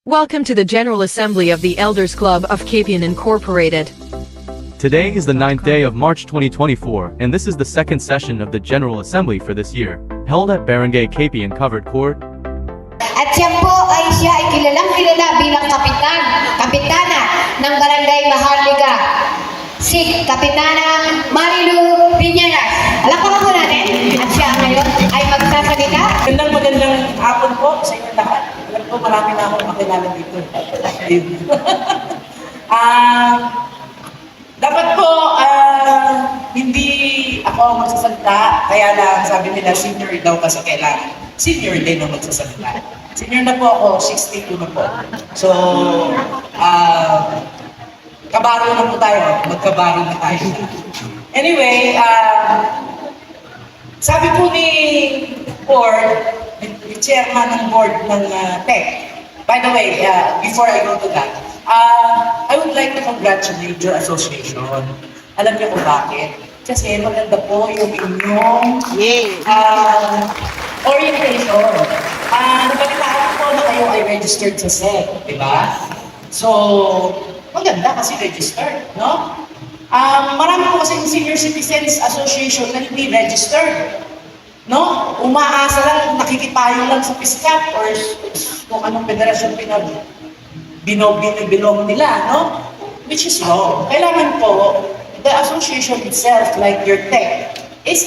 Welcome to the General Assembly of the Elders Club of Capian Incorporated. Today is the 9th day of March 2024, and this is the second session of the General Assembly for this year, held at Barangay Capian Covered Court. At siya po siya ay kilalang-kilala bilang kapitana ng Barangay Maharlika, si Kapitana Marilu Piñeras. Alakpakan po natin at siya ngayon ay magsasalita. Magandang hapon po sa inyo lahat. Alam ko marami na akong makilala dito. Dapat po hindi ako magsasalita, kaya lang sabi nila senior daw kasi kailangan. Senior din ang magsasalita. Senior na po ako, 62 na po. So, kabaro na po tayo. Magkabaro na tayo. Anyway, sabi po ni Board, yung chairman ng board ng tech. By the way, before I go to that, I would like to congratulate your association. Alam niyo kung bakit? Kasi maganda po yung inyong orientation. Nabalitaan po na kayo ay registered sa SEC, di ba? So, maganda kasi registered, no? Marami po kasing senior citizens association na hindi registered. No? Umaasa lang, nakikipayong lang sa PISCAP or kung anong federasyon binong nila, no? Which is wrong. Kailangan po, the association itself, like your tech, is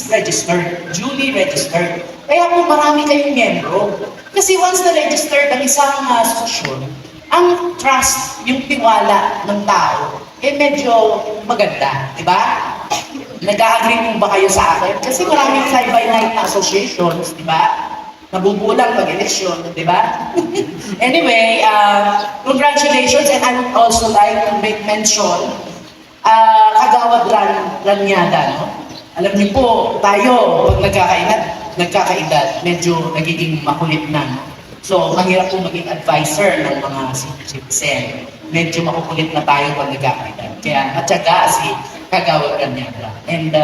registered, duly registered. Kaya po marami kayong miyembro. Kasi once na registered ang isang asosasyon, ang trust, yung tiwala ng tao, medyo maganda, di ba? Nag-agree mo ba kayo sa akin? Kasi maraming fly-by-night na associations, di ba? Nabubulang pag-eleksyon, di ba? Anyway, congratulations, and I would also like to make mention, Kagawad Ranyada, no? Alam niyo po, tayo, pag nagkakaedad, medyo nagiging makulit na, no? So, mahirap po maging advisor ng mga citizen. Medyo makukulit na tayo pag nagkakaedad. Kaya matyaga si Kagawad Ranyada. And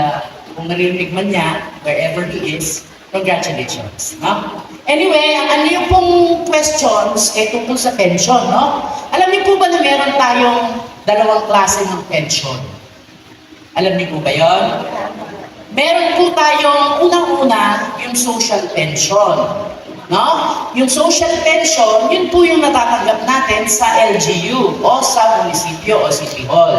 kung narinig man niya, wherever he is, congratulations. No? Anyway, ano yung pong questions tungkol sa pension, no? Alam niyo po ba na meron tayong dalawang klase ng pension? Alam niyo po ba yun? Meron po tayong unang-una yung social pension. No? Yung social pension, yun po yung natatanggap natin sa LGU o sa munisipyo o city hall.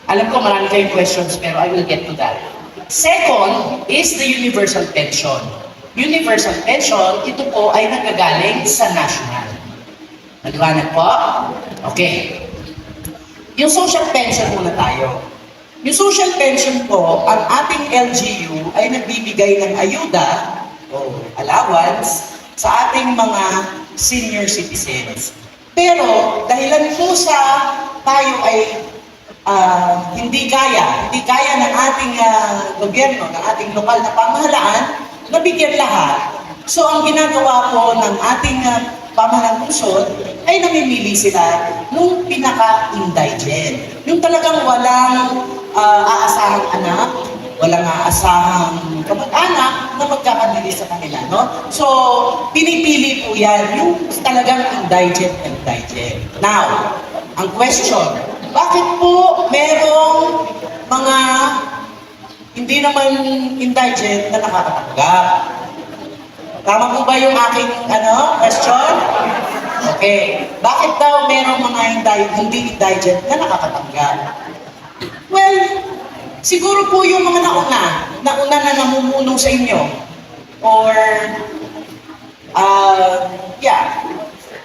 Alam ko marami kayong questions pero I will get to that. Second is the universal pension. Universal pension, ito po ay nagagaling sa national. Maliwanag po? Okay. Yung social pension muna tayo. Yung social pension po, ang ating LGU ay nagbibigay ng ayuda o allowance sa ating mga senior citizens. Pero dahilan po sa tayo ay hindi kaya ng ating gobyerno, ng ating lokal na pamahalaan, nabigyan lahat. So ang ginagawa po ng ating pamahalang lungsod ay namimili sila nung pinaka-indigent. Yung talagang walang aasahang anak, walang aasahang kamag-anak na magkakabili sa kanila, no? So, pinipili po yan, yung talagang indigent. Now, ang question, bakit po merong mga hindi naman indigent na nakakatanggap? Tama po ba yung aking question? Okay. Bakit daw merong mga hindi indigent na nakakatanggap? Well, siguro po yung mga nauna na namumuno sa inyo. Or,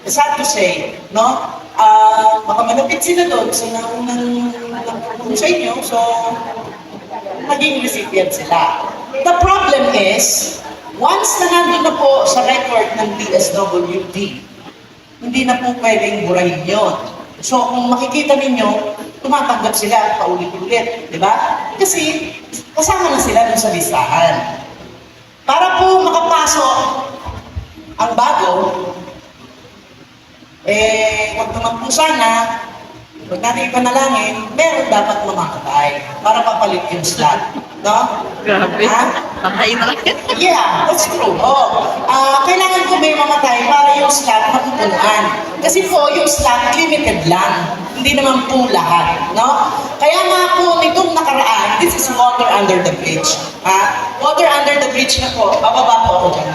sad to say, no? Baka malapit sila doon sa naunang namumuno sa inyo, so, maging recipient sila. The problem is, once na nandun na po sa record ng DSWD, hindi na po pwedeng burahin yun. So, kung makikita ninyo, tumatanggap sila paulit-ulit, di ba? Kasi kasama na sila dun sa listahan. Para po makapasok ang bago, huwag naman po sana, huwag natin ipanalangin, meron dapat mamamatay para papalit yung slot. No? Grabe. Patay na lang. Yeah, that's true. Kailangan ko may mamatay para yung slot mapunuan. Kasi po, yung slot limited lang. Hindi naman po lahat, no? Kaya nga po, nitong nakaraan, this is water under the bridge. Ha? Water under the bridge na po. Bababa po ako dyan.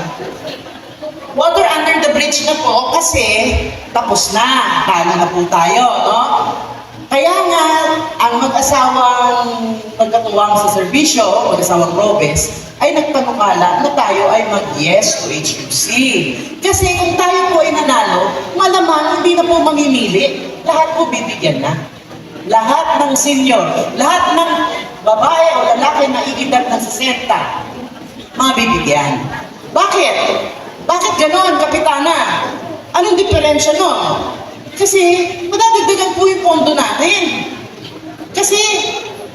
Water under the bridge na po kasi tapos na. Talo na po tayo, no? Kaya nga, ang mag-asawang magkatuwang sa serbisyo, mag-asawang Robes, ay nagpanukala na tayo ay mag-yes to HUC. Kasi kung tayo po ay nanalo, malamang hindi na po mamimili. Lahat po bibigyan na. Lahat ng senior, lahat ng babae o lalaki na iidad ng 60, mabibigyan. Bakit? Bakit ganon, Kapitana? Anong diferensya nun? Kasi madadagdagan po yung pondo natin. Kasi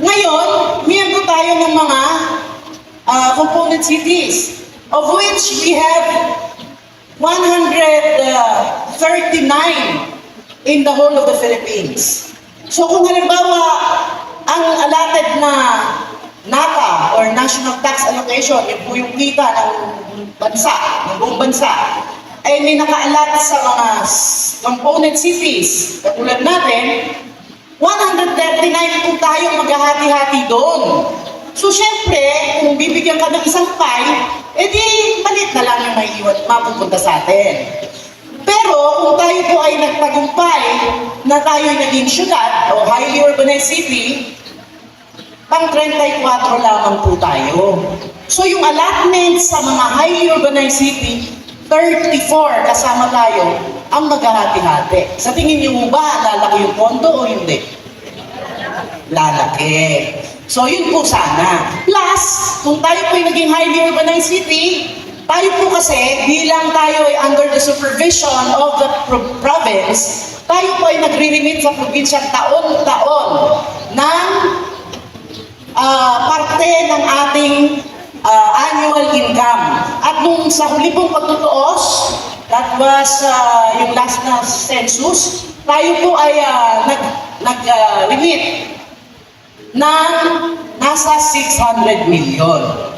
ngayon, miyembro tayo ng mga component cities, of which we have 139 in the whole of the Philippines. So kung halimbawa, ang allotted na NATA or National Tax Allocation, yun po yung kita ng bansa, ng buong bansa, ay may naka-allot sa mga component cities. Katulad natin, 139 po tayo maghahati-hati doon. So syempre, kung bibigyan ka ng isang pie, edi malit na lang yung maiiwan, mapupunta sa atin. Pero kung tayo po ay nagtagumpay na tayo ay naging syudad o highly urbanized city, pang 34 lamang po tayo. So yung allotment sa mga highly urbanized city, 34 kasama tayo ang maghahati-hati. Sa tingin niyo ba, lalaki yung pondo o hindi? Lalaki. So yun po sana. Plus, kung tayo po ay naging highly urbanized city, tayo po kasi, bilang tayo ay under the supervision of the province, tayo po ay nagre-remit sa probinsya taon-taon ng parte ng ating annual income. At nung sa huli pong pagtutuos, that was yung last na census, tayo po ay nag-remit ng nasa 600 million.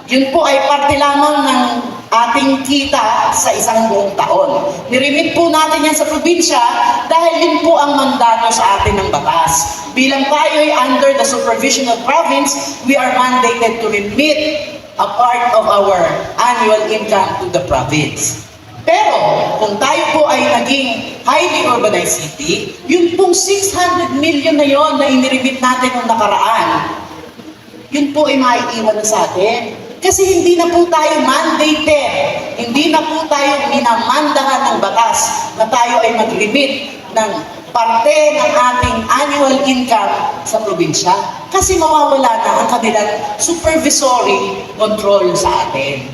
Yun po ay parte lamang ng ating kita sa isang buong taon. Niremit po natin yan sa probinsya dahil yun po ang mandato sa atin ng batas. Bilang tayo ay under the supervision of province, we are mandated to remit a part of our annual income to the province. Pero kung tayo po ay naging highly urbanized city, yun pong 600 million na yon na iniremit natin noong nakaraan, yun po ay maiiwan na sa atin. Kasi hindi na po tayo mandated, hindi na po tayo minamandahan ng batas na tayo ay mag-remit ng parte ng ating annual income sa probinsya. Kasi mawawala na ang kanilang supervisory control sa atin.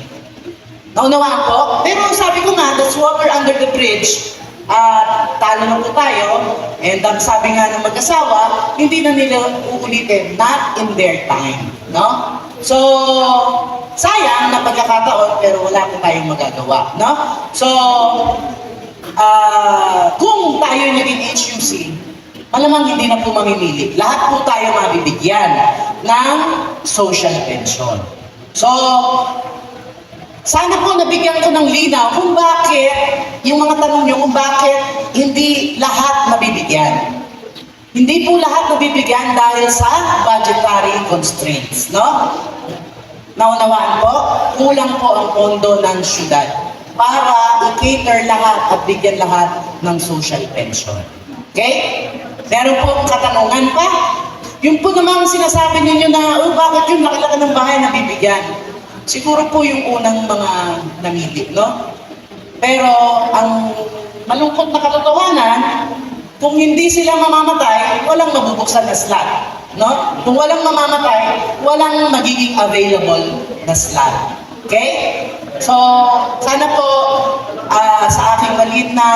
Naunawaan po? Pero sabi ko nga, that's water under the bridge. Talo na po tayo. And ang sabi nga ng mag-asawa, hindi na nila uulitin, not in their time. No? So, sayang na pagkakataon, pero wala po tayong magagawa. No? So, kung tayo naging HUC, malamang hindi na po mamimili. Lahat po tayo mabibigyan ng social pension. So, sana po nabigyan ko ng linaw kung bakit, yung mga tanong nyo, kung bakit hindi lahat nabibigyan. Hindi po lahat nabibigyan dahil sa budgetary constraints, no? Naunawaan po, kulang po ang pondo ng syudad para i-cater lahat at bigyan lahat ng social pension. Okay? Meron po katanungan pa? Yung po namang sinasabi ninyo na, bakit yung laki-laki ng bahay nabibigyan? Siguro po yung unang mga namili, no? Pero ang malungkot na katotohanan, kung hindi sila mamamatay, walang mabubuksan na slot, no? Kung walang mamamatay, walang magiging available na slot. Okay? So, sana po sa aking maliit na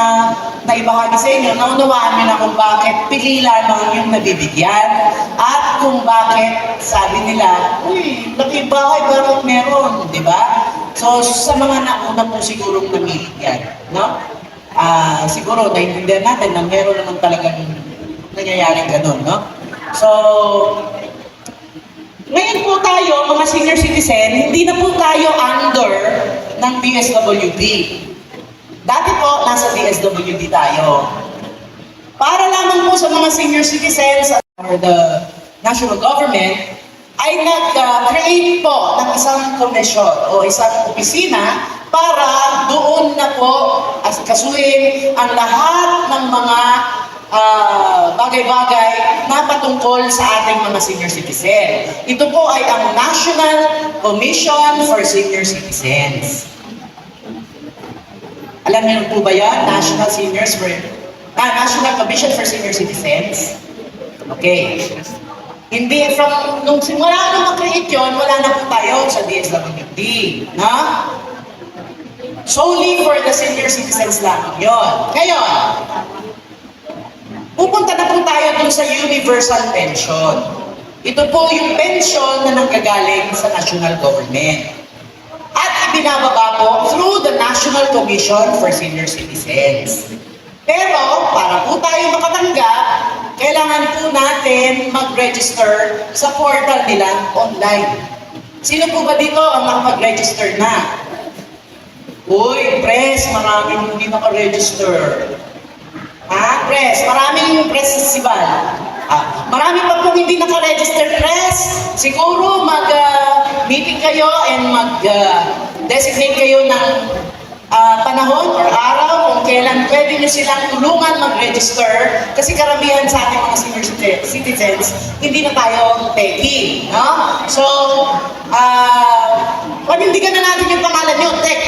naibahagi sa inyo, naunawaan nyo na kung bakit pili lamang yung nabibigyan at kung bakit sabi nila, uy, laki bahay, bakit meron? Diba? So, sa mga nauna po sigurong namili yan, no? Siguro, naiintindihan natin na meron naman talagang nangyayaring ganun, no? So, ngayon po tayo, mga senior citizen, hindi na po tayo under ng PSWD. Dati po, nasa DSWD tayo. Para lamang po sa mga senior citizens or the national government, ay nag-create po ng isang komisyon o isang opisina para doon na po kasuhin ang lahat ng mga bagay-bagay na patungkol sa ating mga senior citizen. Ito po ay ang National Commission for Senior Citizens. Alam niyo po ba yan? National Commission for Senior Citizens. Okay. Hindi, nung simula nung mag-create yun, wala na po tayo sa DSWD. No? Solely for the senior citizens lang yun. Ngayon, pupunta na po tayo dun sa universal pension. Ito po yung pension na nanggagaling sa national government. At ibinababa po through the National Commission for Senior Citizens. Pero, para po tayo makatanggap, kailangan po natin mag-register sa portal nila online. Sino po ba dito ang makapag-register na? Uy, press, maraming hindi naka-register. Press, maraming press festival. Marami pa po hindi naka-register press. Siguro mag-meeting kayo and mag-designate kayo ng panahon or araw kung kailan pwede nyo silang tulungan mag-register kasi karamihan sa ating mga senior citizens, hindi na tayo techie, no? So, panindigan na natin yung pangalan nyo, tech.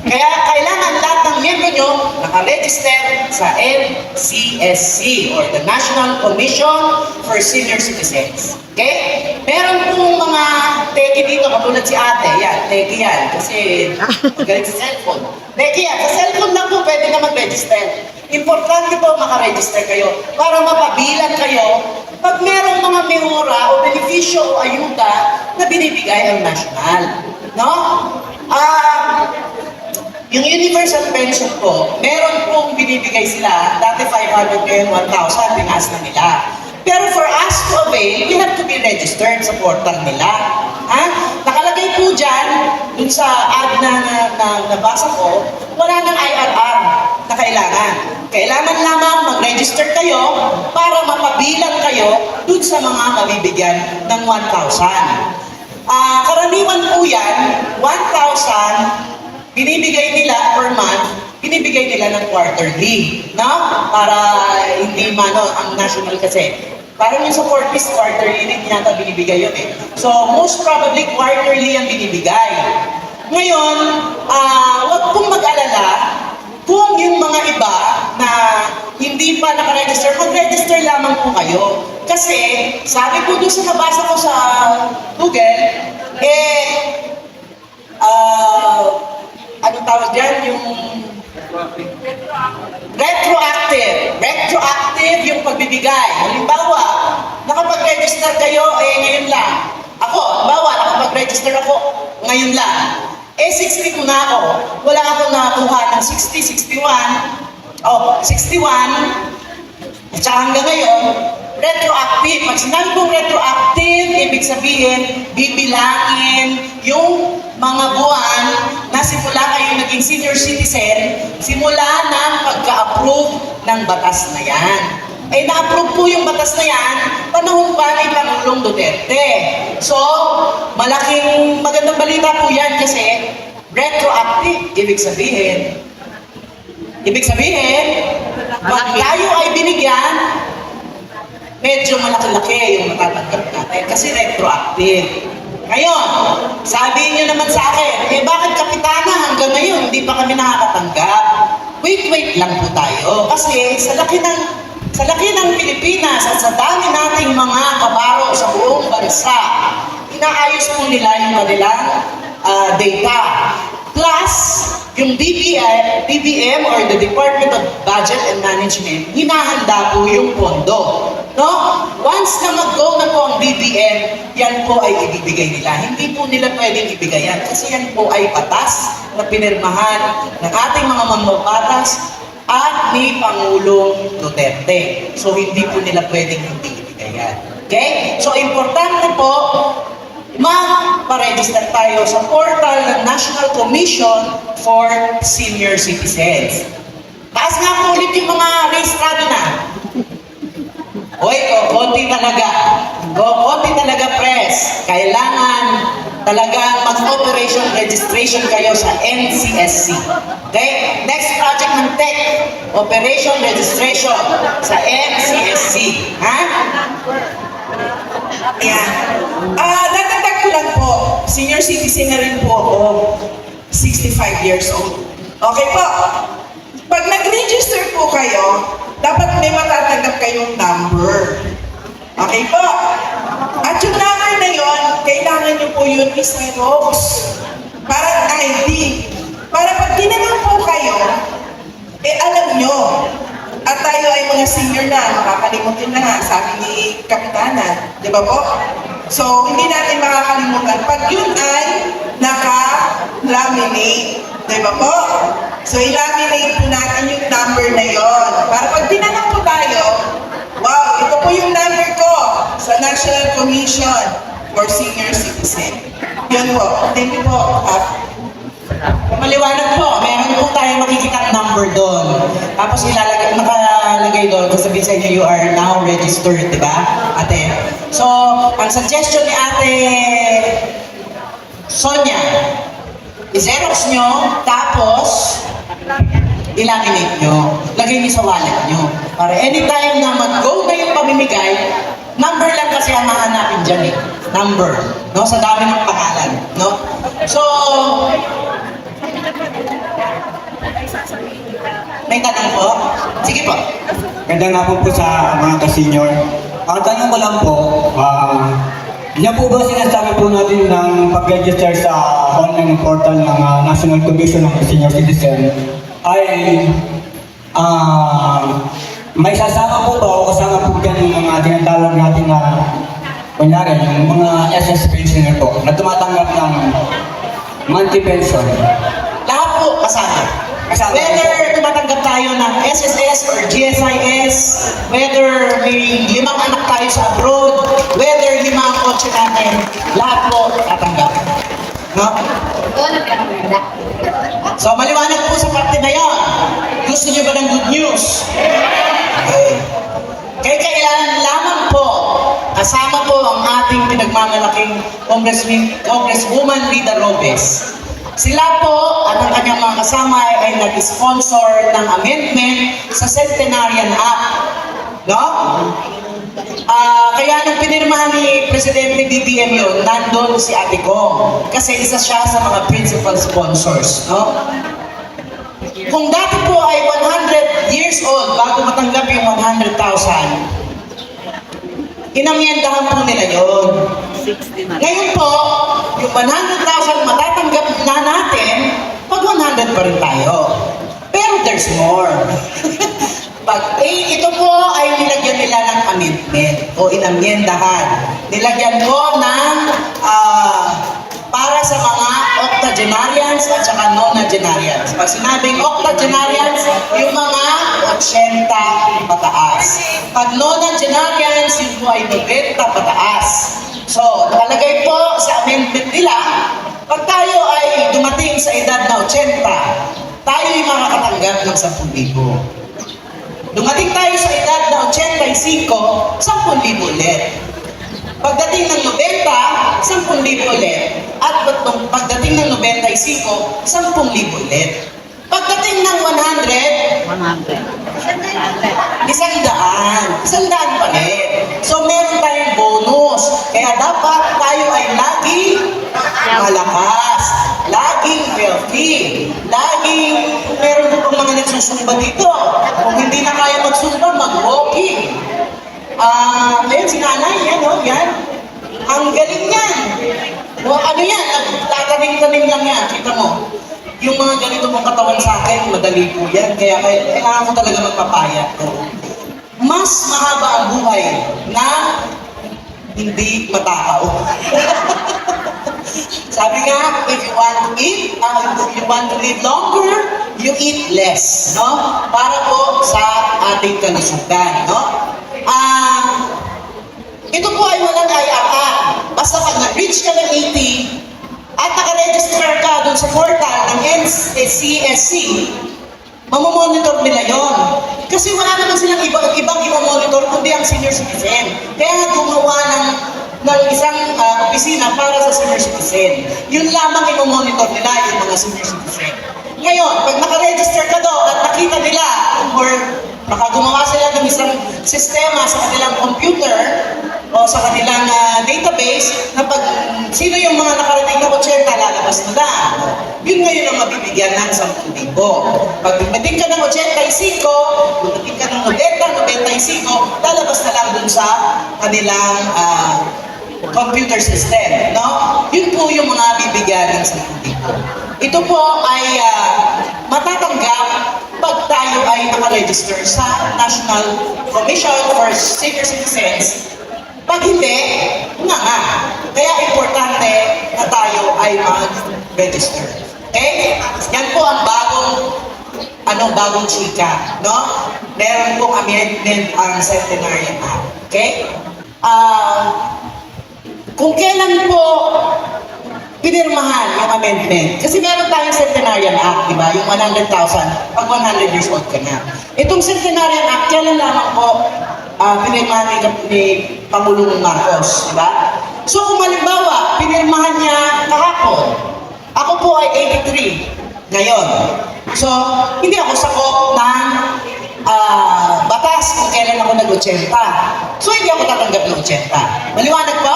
Kaya kailangan lahat ng miyembro nyo naka-register sa NCSC or the National Commission for Senior Citizens. Okay? Meron pong mga teki dito, katulad si ate. Yan, teki yan. Kasi magaling sa cellphone. Teki yan. Sa cellphone lang po pwede na mag-register. Importante po maka-register kayo para mapabilang kayo pag merong mga mehura o benepisyo o ayuda na binibigay ang national. No? Yung universal pension po, meron pong binibigay sila, dati 500 ngayon 1,000, tinaas na nila. Pero for us to avail, we have to be registered sa portal nila. Nakalagay po dyan, dun sa ad na nabasa ko, wala nang IRR na kailangan. Kailangan lamang mag-register kayo para mapabilang kayo dun sa mga mabibigyan ng 1,000. Karaniwan po yan, 1,000, binibigay nila per month, binibigay nila ng quarterly, no? Para hindi ang national kasi. Parang yung sa Fortis, quarterly din yata binibigay yun eh. So, most probably, quarterly ang binibigay. Ngayon, wag pong mag-alala kung yung mga iba na hindi pa nakaregister, mag-register lamang po kayo. Kasi, sabi po doon sa nabasa ko sa Google, anong tawag dyan? Yung retroactive yung pagbibigay. Halimbawa, nakapag-register kayo, ngayon lang. Ako, halimbawa, nakapag-register ako, ngayon lang. 62 na ako. Wala ako nakuha ng 60, 61. 61. At saka hanggang ngayon, retroactive. Pag sinabi kong retroactive, ibig sabihin, bibilangin yung mga buwan na simula kayo naging senior citizen, simula ng pagka-approve ng batas na yan. Na-approve po yung batas na yan, panahon pa ni Pangulong Duterte. So, magandang balita po yan kasi retroactive, ibig sabihin, pag tayo ay binigyan, medyo malaki-laki yung matatanggap natin kasi retroactive. Ngayon, sabi niyo naman sa akin, bakit kapitana hanggang ngayon hindi pa kami nakakatanggap? Wait lang po tayo. Kasi sa laki ng Pilipinas at sa dami nating mga kabaro sa buong bansa, inaayos po nila yung kanilang data. Plus, yung DBM or the Department of Budget and Management, hinahanda po yung pondo. No? Once na mag-go na po ang DBM, yan po ay ibibigay nila. Hindi po nila pwedeng ibigay yan kasi yan po ay batas na pinirmahan ng ating mga mambabatas at ni Pangulong Duterte. So, hindi po nila pwedeng hindi ibigay yan. Okay? So, importante po, magpa-register tayo sa portal ng National Commission for Senior Citizens. Taas nga po ulit yung mga rehistrado na. Hoy, konti talaga. Konti talaga, press. Kailangan talaga mag-operation registration kayo sa NCSC. Okay? Next project ng tech, operation registration sa NCSC. Ha? Ayan. Dadagdag ko lang po, senior citizen na rin po ako, 65 years old. Okay po. Pag nag-register po kayo, dapat may matatanggap kayong number. Okay po. At yung number na yon, kailangan nyo po yun i-xerox. Parang ID. Para pag tinanong po kayo, alam nyo. At tayo ay mga senior na, makakalimutin na nga, sabi ni Kapitana. Di ba po? So, hindi natin makakalimutan. Pag yun ay naka-laminate. Di ba po? So, i-laminate po natin yung number na yon. Para pag tinanong po tayo, wow, ito po yung number ko sa National Commission for Senior Citizen. Yun po. Thank you po. Maliwanag po, meron po tayo makikita number doon. Tapos nakalagay doon, kung sabihin sa inyo, you are now registered, di ba, ate? So, ang suggestion ni ate Sonia, i-xerox nyo, tapos i-laminate nyo. Lagay nyo sa wallet nyo. Para anytime na mag-go na yung pamimigay, number lang kasi ang mahanapin dyan eh. Number. No? Sa dami ng pangalan. No? So, may tanong po? Sige po. Ganda nga po sa mga ka-senior. Ang tanong ko lang po, yan po ba sinasabi po natin ng pag-register sa online portal ng National Commission of Senior Citizen ay may sasama po ba o kasama po dyan yung mga tinatawag natin na kunyari, yung mga SS pensioner po na tumatanggap ng monthly pension? Lahat po kasama. Whether tumatanggap tayo ng SSS or GSIS, whether may 5 anak tayo sa abroad, whether 5 ang kotse natin, lahat po tatanggap. No? So maliwanag po sa parte na yan. Gusto niyo ba ng good news? Okay. Kaya kailangan lamang po, kasama po ang ating pinagmamalaking Congresswoman Rita Robes. Sila po at ang kanyang mga kasama ay nag-sponsor ng amendment sa Centenarian Act. No? Kaya nung pinirmahan ni Presidente BBM yun, nandun si Ate Kong. Kasi isa siya sa mga principal sponsors. No? Kung dati po ay 100 years old bago matanggap yung 100,000, inamyendahan po nila yun. Ngayon po, yung 100,000 matatanggap na natin, pag 100 pa rin tayo. Pero there's more. Ito po ay nilagyan nila ng amendment o inamyendahan. Nilagyan po ng para sa mga octogenarians at saka nonagenarians. Pag sinabing octogenarians, yung mga 80 pataas. Pag nonagenarians, yun po ay 90 pataas. So, nakalagay po sa amendment nila, pag tayo ay dumating sa edad na 80, tayo ay makakatanggap ng 10,000. Dumating tayo sa edad na 85, 10,000 ulit. Pagdating ng 90, 10,000 ulit. At pagdating ng 95, 10,000 ulit. Pagdating ng 100, 100 pa rin. So meron tayong bonus. Kaya dapat tayo ay laging malakas, laging healthy, laging meron po pang mga nagsusumba dito. Kung hindi na kaya magsumba, mag-walking. Ayun, si nanay, yan, oh, yan. Ang galing yan. O, ano yan? Tatanim-tanim lang yan. Kita mo. Yung mga ganito mong katawan sa akin, madali po yan. Kaya kailangan ko talaga magpapayat ko. Mas mahaba ang buhay na hindi matakaw. Sabi nga, if you want to eat, if you want to live longer, you eat less. No? Para po sa ating kalusugan. No? Ito po ay walang ayakan. Basta pag nag-reach ka ng 80 at nakaregister ka doon sa portal ng NCSC, mamomonitor nila yon. Kasi wala naman silang ibang imamonitor kundi ang senior citizen. Kaya nga gumawa ng isang opisina para sa senior citizen. Yun lamang imamonitor nila yung mga senior citizen. Ngayon, pag nakaregister ka doon at nakita nila or gumawa sila ng isang sistema sa kanilang computer o sa kanilang database na pag sino yung mga nakarating na 80, lalabas nila. Yun ngayon ang mabibigyan ng 10,000. Pag dumating ka ng 85, dumating ka ng 95, lalabas na lang dun sa kanilang computer system. No? Yun po yung mga bibigyan ng 10,000. Ito po ay matatanggap pag tayo ay nakaregister sa National Commission for Senior Citizens. Pag hindi, nga. Kaya importante na tayo ay mag-register. Okay? Yan po ang bagong chika. No? Meron pong amendment ang Centenarian Act. Okay? Kung kailan po pinirmahan yung amendment. Kasi meron tayong Centenarian Act, di ba? Yung 100,000 pag 100 years old ka na. Itong Centenarian Act, kailan lamang po pinirmahan ni Pangulong Marcos, di ba? So kung halimbawa, pinirmahan niya kahapon, ako po ay 83 ngayon. So, hindi ako sakop ng batas kung kailan ako nag-80. So, hindi ako tatanggap ng 80. Maliwanag po?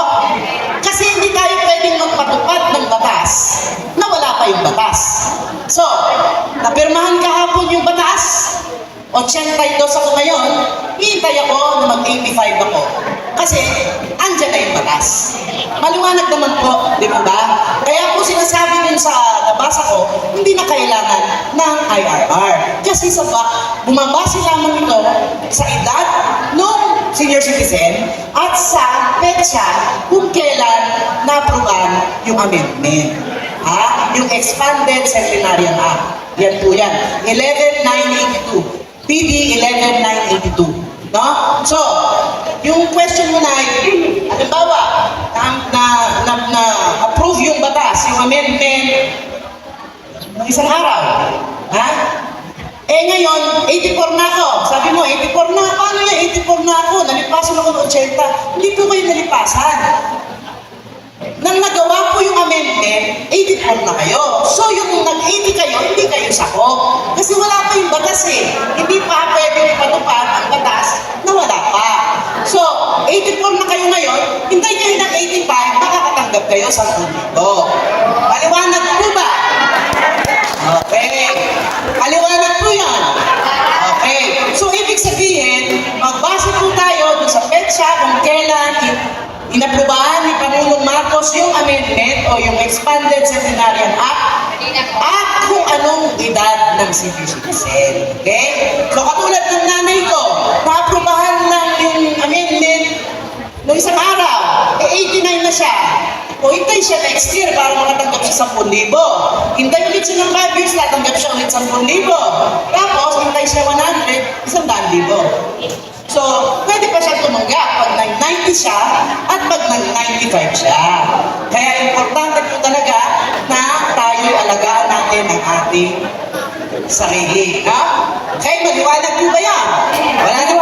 Kasi hindi tayo pwedeng magpatupad ng batas na wala pa yung batas. So, napirmahan kahapon yung batas, 82 ako ngayon, hihintay ako na mag-85 ako. Kasi, andyan na yung batas. Maliwanag naman po, di ba ba? Kaya po sinasabi din sa nabasa ko, hindi na kailangan ng IRR. Kasi bumabase lamang ito sa edad ng senior citizen at sa petsa kung kailan na-approvean yung amendment. Yung Expanded Centenarian Act. Yan po yan. 11,982. PD 11,982. No? So, yung question mo na ay, halimbawa, na-approve yung batas, yung amendment, ng isang araw. Eh ngayon, 84 na ako. Sabi mo, 84 na. Paano yung 84 na ako? Nalipasan ako ng 80. Hindi po kayo nalipasan. Nang nagawa po yung amendment, 84 na kayo. So yung nag-80 kayo, hindi kayo sakop. Kasi wala pa yung batas eh. Hindi pa pwede ipatupad ang batas na wala pa. So, 84 na kayo ngayon, hintay kayo ng 85, makakatanggap kayo sa 10,000. Maliwanag po ba? Okay. Maliwanag po yan. Okay. So, ibig sabihin, magbase po tayo dun sa petsa kung kailan inaprubahan ni Pangulong Marcos yung amendment o yung Expanded Centenarian Act at kung anong edad ng senior citizen. Okay? So, katulad ng nanay ko, naaprubahan lang yung amendment noong isang araw, 89 na siya. O hintay siya next year para makatanggap siya 10,000. Hintay ulit siya ng 5 years, natanggap siya ulit 10,000. Tapos, hintay siya 100, 100,000. So, pwede pa siya tumanggap pag nag-90 siya at pag nag-95 siya. Kaya importante po talaga na tayo alagaan natin ang ating sarili. Okay, maliwanag po ba yan? Wala na